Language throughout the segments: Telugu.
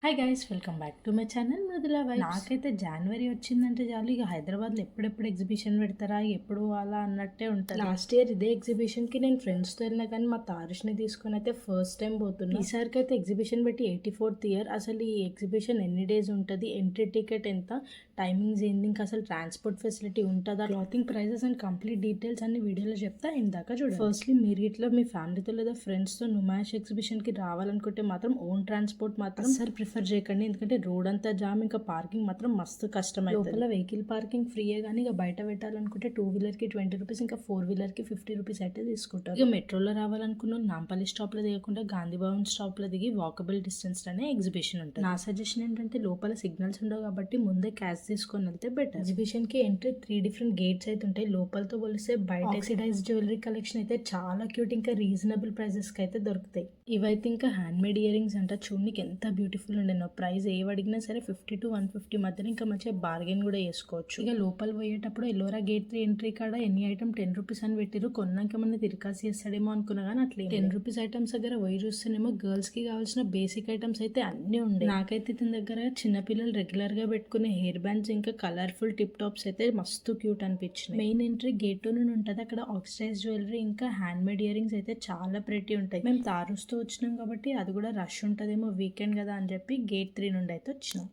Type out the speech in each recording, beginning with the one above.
Hi guys, welcome back to my channel Mrudula vibes. నాకైతే జనవరి వచ్చిందంటే చాలు ఇక హైదరాబాద్లో ఎప్పుడెప్పుడు ఎగ్జిబిషన్ పెడతారా, ఎప్పుడు అలా అన్నట్టే ఉంటుంది. లాస్ట్ ఇయర్ ఇదే ఎగ్జిబిషన్కి నేను ఫ్రెండ్స్తో వెళ్ళినా కానీ మా తారుష్ని తీసుకొని అయితే ఫస్ట్ టైం పోతున్నా. ఈసారికి అయితే ఎగ్జిబిషన్ పెట్టి 84th ఇయర్. అసలు ఈ ఎగ్జిబిషన్ ఎన్ని డేస్ ఉంటుంది, ఎంట్రీ టికెట్ ఎంత, టైమింగ్స్ ఏంది, ఇంకా అసలు ట్రాన్స్పోర్ట్ ఫెసిలిటీ ఉంటుందా, clothing prices and complete details అన్ని వీడియోలో చెప్తా. ఇందాక చూడండి. ఫస్ట్లీ మీరు ఇట్లా మీ ఫ్యామిలీతో లేదా ఫ్రెండ్స్తో నుమాయిష్ ఎగ్జిబిషన్కి రావాలనుకుంటే మాత్రం ఓన్ ట్రాన్స్పోర్ట్ మాత్రం సార్ ప్రిఫర్ చేయకండి. ఎందుకంటే రోడ్ అంతా జామ్, ఇంకా పార్కింగ్ మాత్రం మస్తు కష్టం. లోపల వెహికల్ పార్కింగ్ ఫ్రీయే, కానీ ఇక బయట పెట్టాలనుకుంటే 2 వీలర్కి 20 రూపీస్, ఇంకా 4 వీలర్కి 50 రూపీస్ అయితే తీసుకుంటారు. ఇక మెట్రోలో రావాలనుకున్న నాంపల్లి స్టాప్ లో దిగకుండా గాంధీ భవన్ స్టాప్ లో దిగి వాకబుల్ డిస్టెన్స్ లోనే ఎగ్జిబిషన్ ఉంటుంది. నా సజెషన్ ఏంటంటే లోపల సిగ్నల్స్ ఉండవు కాబట్టి ముందే క్యాష్ తీసుకొని వెళ్తే బెటర్. ఎగ్జిబిషన్ కి ఎంట్రీ 3 డిఫరెంట్ గేట్స్ అయితే ఉంటాయి. లోపలతో పోలిస్తే బయట ఆక్సిడైజ్ జ్యువెలరీ కలెక్షన్ అయితే చాలా క్యూట్, ఇంకా రీజనబుల్ ప్రైజెస్ కి అయితే దొరుకుతాయి. ఇవైతే ఇంకా హ్యాండ్ మేడ్ ఇయర్ రింగ్స్ అంట, చూడనికి ఎంత బ్యూటిఫుల్ ఉండే. ప్రైస్ ఏ అడిగినా సరే 50 to 150 మధ్యన, ఇంకా మంచిగా బార్గెన్ కూడా చేసుకోవచ్చు. ఇక లోపల పోయేటప్పుడు ఎల్లోరా గేట్ 3 ఎంట్రీ కాడ ఎన్ని ఐటమ్ 10 రూపీస్ అని పెట్టిరు. కొన్నాక మన తిరకాసి చేస్తాడేమో అనుకున్నా కానీ అట్లా 10 రూపీస్ ఐటమ్స్ దగ్గర పోయి చూస్తేనేమో గర్ల్స్ కి కావాల్సిన బేసిక్ ఐటమ్స్ అయితే అన్ని ఉండే. నాకైతే ఇతని దగ్గర చిన్నపిల్లలు రెగ్యులర్ గా పెట్టుకునే హెయిర్ బ్యాండ్స్, ఇంకా కలర్ఫుల్ టిప్ టాప్స్ అయితే మస్తు క్యూట్ అనిపించింది. మెయిన్ ఎంట్రీ గేట్ 2 నుండి ఉంటుంది. అక్కడ ఆక్సిడైజ్ జ్యువెలరీ ఇంకా హ్యాండ్ మేడ్ ఇయర్ రింగ్స్ అయితే చాలా ప్రెటీ ఉంటాయి. మేము తారుస్తూ వచ్చినాం కాబట్టి అది కూడా రష్ ఉంటదేమో, వీకెండ్ కదా అని చెప్పి గేట్ 3 నుండి అయితే వచ్చినాం.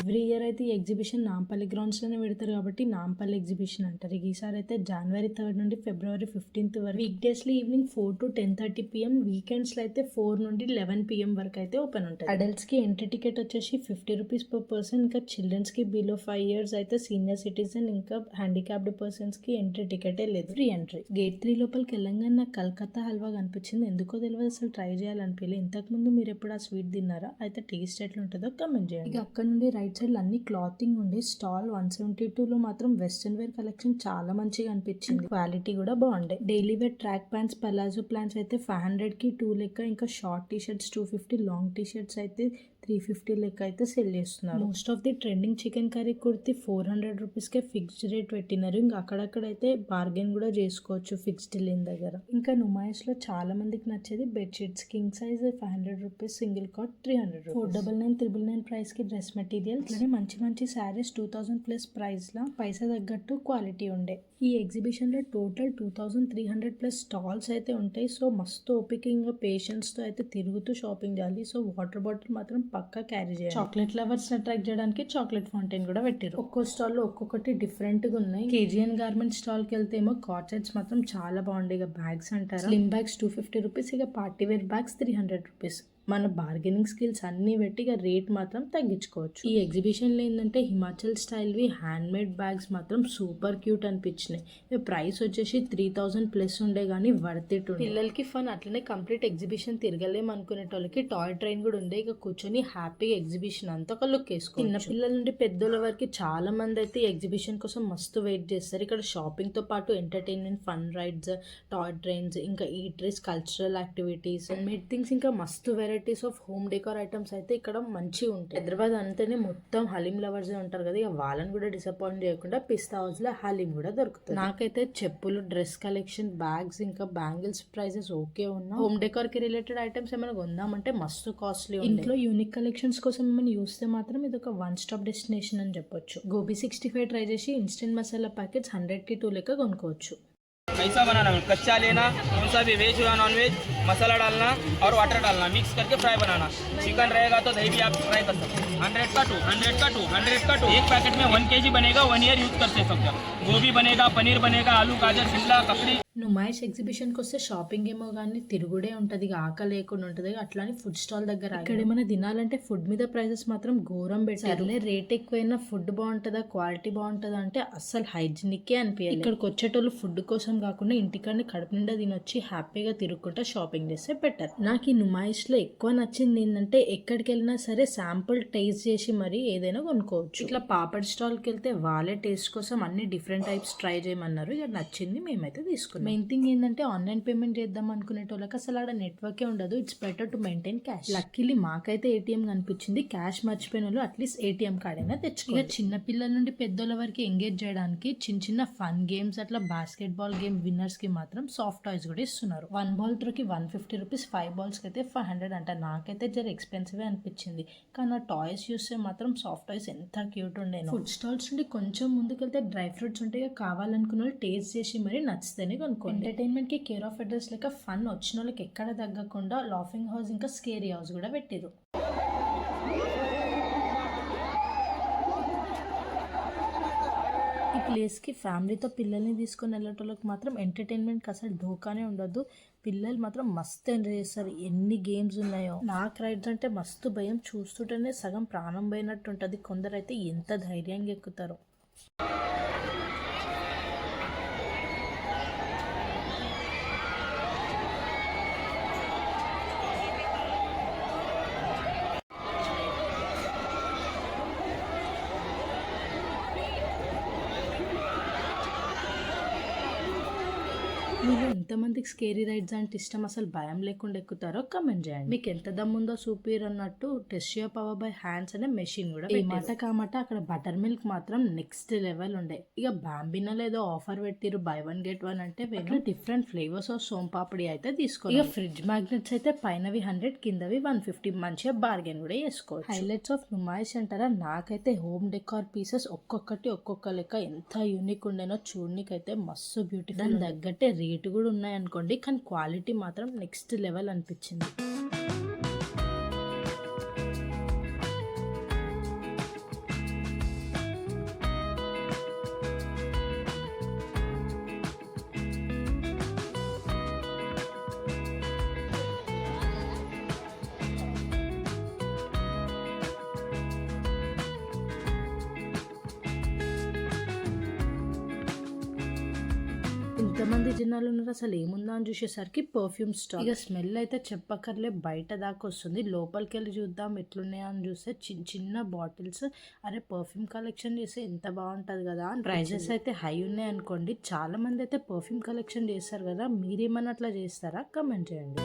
ఎవ్రీ ఇయర్ అయితే ఈ ఎగ్జిబిషన్ నాంపల్లి గ్రౌండ్స్లోనే పెడతారు కాబట్టి నాంపల్లి ఎగ్జిబిషన్ అంటారు. ఈసారి అయితే జనవరి 3rd నుండి ఫిబ్రవరి 15th వరకు. వీక్ డేస్లో ఈవినింగ్ 4 to 10:30 PM, వీకెండ్స్లో అయితే 4 నుండి 11 PM వరకు అయితే ఓపెన్ ఉంటుంది. అడల్ట్స్కి ఎంట్రీ టికెట్ వచ్చేసి 50 రూపీస్ per person, ఇంకా చిల్డ్రన్స్కి బిలో 5 years అయితే సీనియర్ సిటిజన్ ఇంకా హ్యాండిక్యాప్డ్ పర్సన్స్కి ఎంట్రీ టికెటే లేదు, ఫ్రీ ఎంట్రీ. గేట్ 3 లోపలికి వెళ్ళంగానే నాకు కలకత్తా హల్వా కనిపించింది. ఎందుకో తెలియదు, అసలు ట్రై చేయాలనిపించలేదు. ఇంతకుముందు మీరు ఎప్పుడు ఆ స్వీట్ తిన్నారా? అయితే టేస్ట్ ఎట్లా ఉంటుందో కమెంట్ చేయండి. ఇక అక్కడ నుండి రైట్ సైడ్ అన్ని క్లాతింగ్ ఉండే. స్టాల్ 172లో మాత్రం వెస్టర్న్ వేర్ కలెక్షన్ చాలా మంచిగా అనిపించింది. క్వాలిటీ కూడా బాగుండే. Daily wear track pants, palazzo pants అయితే 500కి 2 లెక్క, ఇంకా short T shirts 250, long T shirts అయితే 350 లెక్క అయితే సెల్ చేస్తున్నారు. Most of the trending chikankari kurti 400 రూపీస్కే ఫిక్స్డ్ రేట్ పెట్టినారు. ఇంకా అక్కడక్కడైతే బార్గెన్ కూడా చేసుకోవచ్చు ఫిక్స్డ్ లేని దగ్గర. ఇంకా నుమాయిష్ లో చాలా మందికి నచ్చేది bedsheets. King size 500 rupees, single cot 300 rupees. 499, 399 price కి డ్రెస్ మెటీరియల్, ఇట్లానే మంచి మంచి శారీస్ 2000+ ప్రైస్ లా పైసా తగ్గట్టు క్వాలిటీ ఉండే. ఈ ఎగ్జిబిషన్ లో టోటల్ 2300+ స్టాల్స్ అయితే ఉంటాయి. సో మస్తు ఓపిక, ఇంకా పేషెన్స్ తో అయితే తిరుగుతూ షాపింగ్ చేయాలి. సో వాటర్ బాటిల్ మాత్రం పక్కా క్యారీ చేయాలి. చాక్లెట్ లవర్స్ అట్రాక్ట్ చేయడానికి చాక్లెట్ ఫౌంటైన్ కూడా పెట్టారు. ఒక్కో స్టాల్ లో ఒక్కొక్కటి డిఫరెంట్ గా ఉన్నాయి. కేజీఎన్ గార్మెంట్ స్టాల్ కి వెళ్తే ఏమో కార్డ్ సెట్స్ మాత్రం చాలా బాగుండే. ఇక బ్యాగ్స్ అంటారా, స్లిమ్ బ్యాగ్స్ 250 రూపీస్, ఇక పార్టీ వేర్ బ్యాగ్స్ 300 రూపీస్. మన బార్గెనింగ్ స్కిల్స్ అన్ని పెట్టి ఇక రేట్ మాత్రం తగ్గించుకోవచ్చు. ఈ ఎగ్జిబిషన్ లో ఏంటంటే హిమాచల్ స్టైల్వి హ్యాండ్ మేడ్ బ్యాగ్స్ మాత్రం సూపర్ క్యూట్ అనిపించినాయి. ప్రైస్ వచ్చేసి 3000+ ఉండే, కానీ వర్త్ ఇట్ ఉండే. పిల్లలకి ఫన్. అట్లనే కంప్లీట్ ఎగ్జిబిషన్ తిరగలేము అనుకునేటోళ్ళకి టాయ్ ట్రైన్ కూడా ఉండే. ఇక కూర్చొని హ్యాపీగా ఎగ్జిబిషన్ అంతా ఒక లుక్ వేసుకో. చిన్న పిల్లల నుండి పెద్దోళ్ళ వరకు చాలా మంది అయితే ఎగ్జిబిషన్ కోసం మస్తు వెయిట్ చేస్తారు. ఇక్కడ షాపింగ్ తో పాటు entertainment, fun rides, toy trains, ఇంకా eateries, cultural activities, made things, ఇంకా మస్తు varieties of home decor items అయితే ఇక్కడ మంచిగా ఉంటాయి. హైదరాబాద్ అంటేనే మొత్తం హలీం లవర్స్ ఉంటారు కదా, ఇక వాళ్ళని కూడా డిసప్పాయింట్ చేయకుండా పిస్తా హౌస్ లో హలీం కూడా దొరుకుతుంది. నాకైతే చెప్పులు, డ్రెస్ కలెక్షన్, బ్యాగ్స్, ఇంకా బ్యాంగిల్స్ ప్రైసెస్ ఓకే ఉన్నా. హోమ్ డెకోర్ కి రిలేటెడ్ ఐటమ్స్ ఏమైనా కొందామంటే మస్తు కాస్ట్లీ. ఇంట్లో యూనిక్ కలెక్షన్స్ కోసం ఏమైనా చూస్తే మాత్రం ఇది ఒక 1 స్టాప్ డెస్టినేషన్ అని చెప్పొచ్చు. గోబీ 65 ట్రై చేసి ఇన్స్టెంట్ మసాలా ప్యాకెట్స్ 100కి 2 లెక్క కొనుక్కోవచ్చు. कैसा बनाना, कच्चा लेना, कौन सा भी वेज या नॉन वेज, मसाला डालना और वाटर डालना, मिक्स करके फ्राई बनाना. चिकन रहेगा तो दही भी आप फ्राई कर सकते हैं. 100 का 2, 100 का 2, 100 का 2. एक पैकेट में 1 kg बनेगा, 1 ईयर यूज कर सकते हैं. गोभी बनेगा, पनीर बनेगा, आलू, गाजर, शिमला, ककड़ी. నుమాయిష్ ఎగ్జిబిషన్కి వస్తే షాపింగ్ ఏమో కానీ తిరుగుడే ఉంటుంది, ఇక ఆకలి లేకుండా ఉంటుంది. అట్లానే ఫుడ్ స్టాల్ దగ్గర ఇక్కడ ఏమైనా తినాలంటే ఫుడ్ మీద ప్రైజెస్ మాత్రం ఘోరం పెట్టారు. రేట్ ఎక్కువైనా ఫుడ్ బాగుంటుందా, క్వాలిటీ బాగుంటుందా అంటే అస్సలు హైజీనికే అనిపించాలి. ఇక్కడికి వచ్చేటోళ్ళు ఫుడ్ కోసం కాకుండా ఇంటికాన్ని కడుపు నిండా తినొచ్చి హ్యాపీగా తిరుగుకుంటా షాపింగ్ చేస్తే బెటర్. నాకు ఈ నుమాయిష్ లో ఎక్కువ నచ్చింది ఏంటంటే ఎక్కడికి వెళ్ళినా సరే శాంపుల్ టేస్ట్ చేసి మరి ఏదైనా కొనుక్కోవచ్చు. ఇట్లా పాపడ్ స్టాల్కి వెళ్తే వాళ్ళే టేస్ట్ కోసం అన్ని డిఫరెంట్ టైప్స్ ట్రై చేయమన్నారు. ఇక నచ్చింది మేమైతే తీసుకున్నాం. మెయిన్ థింగ్ ఏంటంటే ఆన్లైన్ పేమెంట్ చేద్దాం అనుకునేటోళ్ళకి అసలు ఆడ నెట్వర్కే ఉండదు. It's better to maintain cash. Luckily మాకైతే ఏటీఎం కనిపించింది. క్యాష్ మర్చిపోయిన వాళ్ళు అట్లీస్ట్ ఏటీఎం కార్డ్ అయినా తెచ్చుకో. ఇక చిన్న పిల్లల నుండి పెద్దోళ్ళ వరకు ఎంగేజ్ చేయడానికి చిన్న చిన్న ఫన్ గేమ్స్ అట్లా బాస్కెట్ బాల్ గేమ్ విన్నర్స్ కి మాత్రం సాఫ్ట్ టాయ్స్ కూడా ఇస్తున్నారు. 1 బాల్ త్రోకి 150 రూపీస్, 5 బాల్స్ కి అయితే 500 అంట. నాకైతే జర ఎక్స్పెన్సివ్ అనిపించింది, కానీ ఆ టాయ్స్ చూస్తే మాత్రం సాఫ్ట్ టాయ్స్ ఎంత క్యూట్ ఉండేను. ఫుడ్ స్టాల్స్ నుండి కొంచెం ముందుకెళ్తే డ్రై ఫ్రూట్స్ ఉంటాయి. కావాలనుకున్న వాళ్ళు టేస్ట్ చేసి మరి నచ్చితేనే కొనుక్కోండి. ఎంటర్టైన్మెంట్ కి కేర్ ఆఫ్ అడ్రస్ లెక్క ఫన్ వచ్చిన వాళ్ళకి ఎక్కడ తగ్గకుండా లాఫింగ్ హౌస్ ఇంకా స్కేరీ హౌస్ కూడా పెట్టిరు. ఈ ప్లేస్కి ఫ్యామిలీతో పిల్లల్ని తీసుకొని వెళ్ళేటోళ్ళకి మాత్రం ఎంటర్టైన్మెంట్కి అసలు ఢోకానే ఉండదు. పిల్లలు మాత్రం మస్తు ఎంజాయ్ చేస్తారు. ఎన్ని గేమ్స్ ఉన్నాయో. నాకు రైడ్స్ అంటే మస్తు భయం, చూస్తుంటేనే సగం ప్రాణం పోయినట్టు ఉంటుంది. కొందరైతే ఎంత ధైర్యంగా ఎక్కుతారో. మీరు ఎంతమందికి స్కేరీ రైడ్స్ అంటే ఇష్టం, అసలు భయం లేకుండా ఎక్కుతారో కమెంట్ చేయండి. మీకు ఎంత దమ్ముందో సూపర్ అన్నట్టు test your power by hands అనే మెషిన్ కూడా ఈ మాట కామాట. అక్కడ బటర్ మిల్క్ మాత్రం నెక్స్ట్ లెవెల్ ఉండే. ఇక బాంబినో ఏదో ఆఫర్ పెట్టిరు బై 1 get 1 అంటే డిఫరెంట్ ఫ్లేవర్స్ ఆఫ్ సోంపాపిడి అయితే తీసుకోవాలి. ఇక ఫ్రిడ్జ్ మ్యాగ్నెట్స్ అయితే పైనవి 100, కిందవి 150. మంచిగా బార్గెన్ కూడా చేసుకోవచ్చు. హైలైట్స్ ఆఫ్ నుమాయిష్ అంటారా, నాకైతే హోమ్ డెకార్ పీసెస్ ఒక్కొక్కటి ఒక్కొక్క లెక్క ఎంత యూనిక్ ఉండేనో చూడనికైతే మస్తు బ్యూటిఫుల్. దాని తగ్గట్టే రేటు కూడా ఉన్నాయనుకోండి, కానీ క్వాలిటీ మాత్రం నెక్స్ట్ లెవెల్ అనిపించింది. ఇంతమంది జనాలు ఉన్నారు, అసలు ఏముందా అని చూసేసరికి పర్ఫ్యూమ్ స్టాక్. ఇక స్మెల్ అయితే చెప్పక్కర్లే, బయట దాకా వస్తుంది. లోపలికి వెళ్ళి చూద్దాం ఎట్లున్నాయా అని చూస్తే చిన్న చిన్న బాటిల్స్. అరే పర్ఫ్యూమ్ కలెక్షన్ చేస్తే ఎంత బాగుంటుంది కదా. ప్రైజెస్ అయితే హై ఉన్నాయి అనుకోండి. చాలా మంది అయితే పర్ఫ్యూమ్ కలెక్షన్ చేస్తారు కదా, మీరేమన్నా అట్లా చేస్తారా? కమెంట్ చేయండి.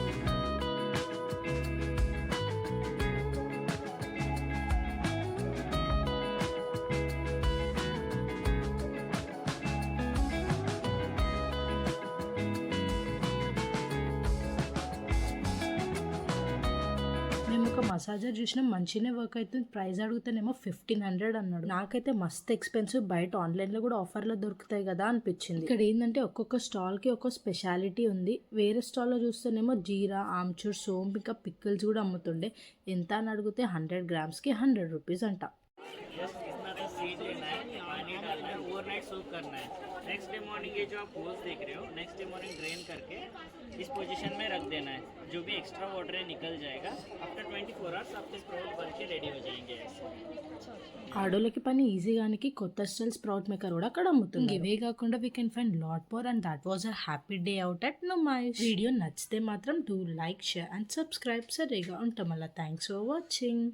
ఒక మసాజర్ చూసినా మంచిగానే వర్క్ అవుతుంది. ప్రైస్ అడుగుతానేమో 1500 అన్నాడు. నాకైతే మస్తు ఎక్స్పెన్సివ్, బయట ఆన్లైన్లో కూడా ఆఫర్లో దొరుకుతాయి కదా అనిపించింది. ఇక్కడ ఏంటంటే ఒక్కొక్క స్టాల్కి ఒక్కొక్క స్పెషాలిటీ ఉంది. వేరే స్టాల్లో చూస్తేనేమో జీరా, ఆమ్చూర్, సోంపు ఇంకా పిక్కల్స్ కూడా అమ్ముతుండే. ఎంత అని అడిగితే 100 grams-కి 100 రూపీస్ అంట. ओवरनाइट सोक करना है. नेक्स्ट डे मॉर्निंग ये जो आप होल्स देख रहे हो, नेक्स्ट डे मॉर्निंग ड्रेन करके इस पोजीशन में रख देना है. जो भी एक्स्ट्रा वाटर है निकल जाएगा. आफ्टर 24 hours आपके स्प्राउट बन के रेडी हो जाएंगे. ఆడోళ్ళకి పని ఈజీగానికి కొత్త స్టైల్ స్ప్రౌట్ మేకర్ కూడా అక్కడ అమ్ముతుంది. ఇవే కాకుండా we can find lot more and that was a happy day out at Numaish. Video నచ్చితే మాత్రం do like, share and subscribe. సరేగా ఉంటాం. అలా థ్యాంక్స్ ఫర్ వాచింగ్.